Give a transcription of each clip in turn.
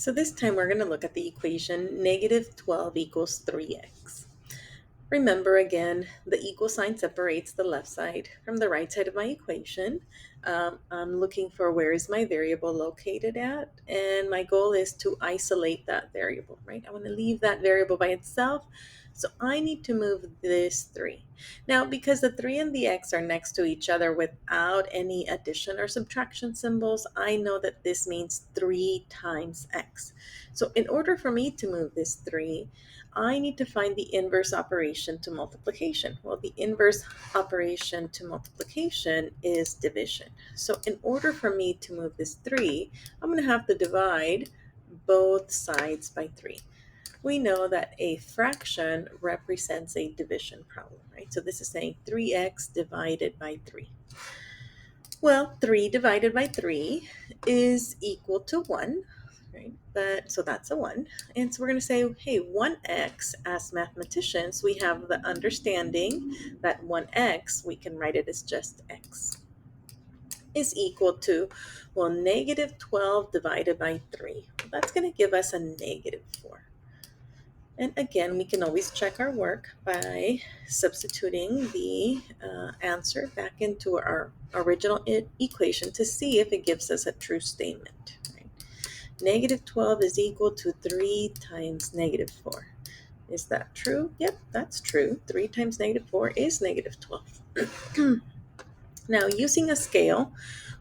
So this time we're going to look at the equation negative 12 equals 3x. Remember again, the equal sign separates the left side from the right side of my equation. I'm looking for where is my variable located at, and my goal is to isolate that variable, right? I want to leave that variable by itself, so I need to move this 3. Now, because the 3 and the x are next to each other without any addition or subtraction symbols, I know that this means 3 times x. So in order for me to move this 3, I need to find the inverse operation to multiplication. Well, the inverse operation to multiplication is division. So in order for me to move this 3, I'm going to have to divide both sides by 3. We know that a fraction represents a division problem, right? So this is saying 3x divided by 3. Well, 3 divided by 3 is equal to 1, right? So that's a 1. And so we're going to say, hey, 1x, as mathematicians, we have the understanding that 1x, we can write it as just x, is equal to, well, negative 12 divided by 3. Well, that's going to give us a negative 4. And again, we can always check our work by substituting the answer back into our original equation to see if it gives us a true statement. Right? Negative 12 is equal to 3 times negative 4. Is that true? Yep, that's true. 3 times negative 4 is negative 12. Now, using a scale,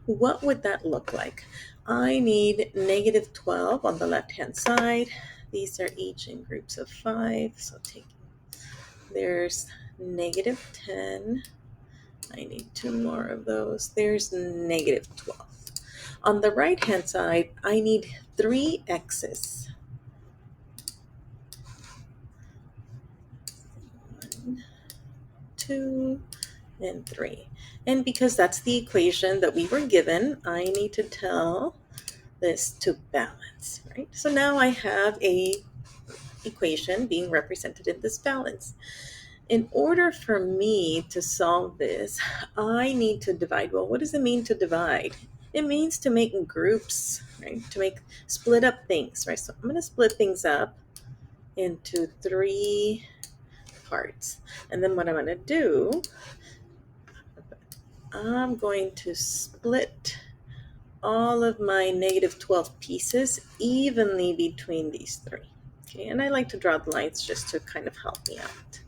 what would that look like? I need negative 12 on the left-hand side. These are each in groups of 5. So there's negative 10. I need 2 more of those. There's negative 12. On the right-hand side, I need 3 x's. 1, 2, and 3. And because that's the equation that we were given, I need to tell this to balance, right? So now I have a equation being represented in this balance. In order for me to solve this, I need to divide. Well, what does it mean to divide? It means to make groups, right? To split up things, right? So I'm going to split things up into 3 parts. And then what I'm going to do, I'm going to split all of my negative 12 pieces evenly between these 3. Okay, and I like to draw the lines just to kind of help me out,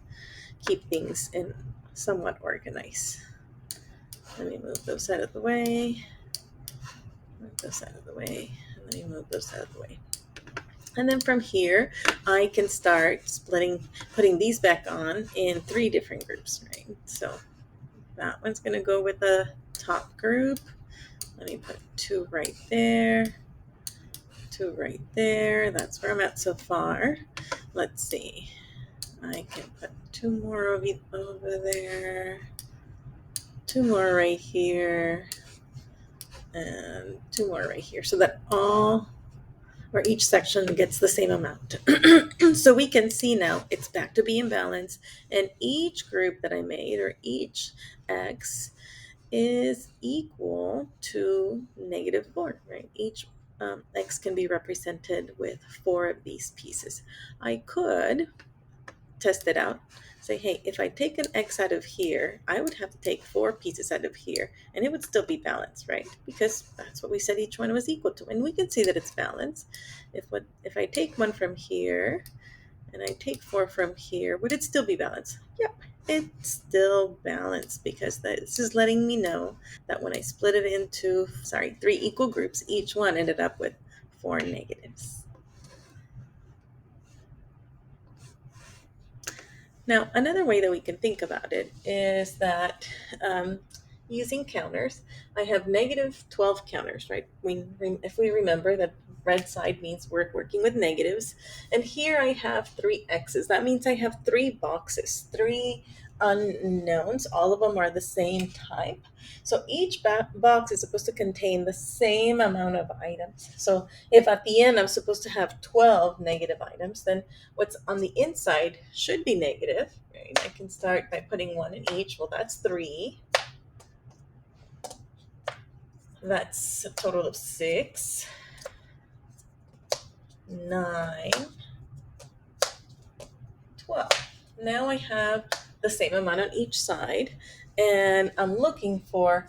keep things in somewhat organized. Let me move those out of the way, move those out of the way, and let me move those out of the way. And then from here, I can start putting these back on in 3 different groups, right? So that one's going to go with the top group. Let me put 2 right there, 2 right there. That's where I'm at so far. Let's see. I can put 2 more over there, 2 more right here, and 2 more right here, so that each section gets the same amount. So we can see now it's back to being balanced, and each group that I made, or each x, is equal to negative 4, right? Each x can be represented with 4 of these pieces. I could test it out. Say, hey, if I take an x out of here, I would have to take 4 pieces out of here, and it would still be balanced, right? Because that's what we said each one was equal to. And we can see that it's balanced. If I take 1 from here, and I take 4 from here, would it still be balanced? Yep, it's still balanced, because this is letting me know that when I split it into, 3 equal groups, each one ended up with 4 negatives. Now, another way that we can think about it is that using counters, I have negative 12 counters, right? If we remember that red side means we're working with negatives. And here I have 3 x's. That means I have 3 boxes, 3 unknowns. All of them are the same type. So each box is supposed to contain the same amount of items. So if at the end I'm supposed to have 12 negative items, then what's on the inside should be negative, right? I can start by putting 1 in each. Well, that's 3. That's a total of 6. 9, 12. Now I have the same amount on each side, and I'm looking for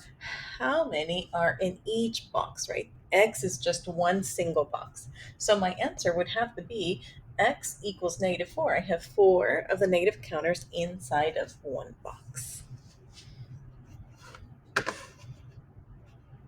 how many are in each box, right? X is just one single box. So my answer would have to be X equals -4. I have 4 of the negative counters inside of one box.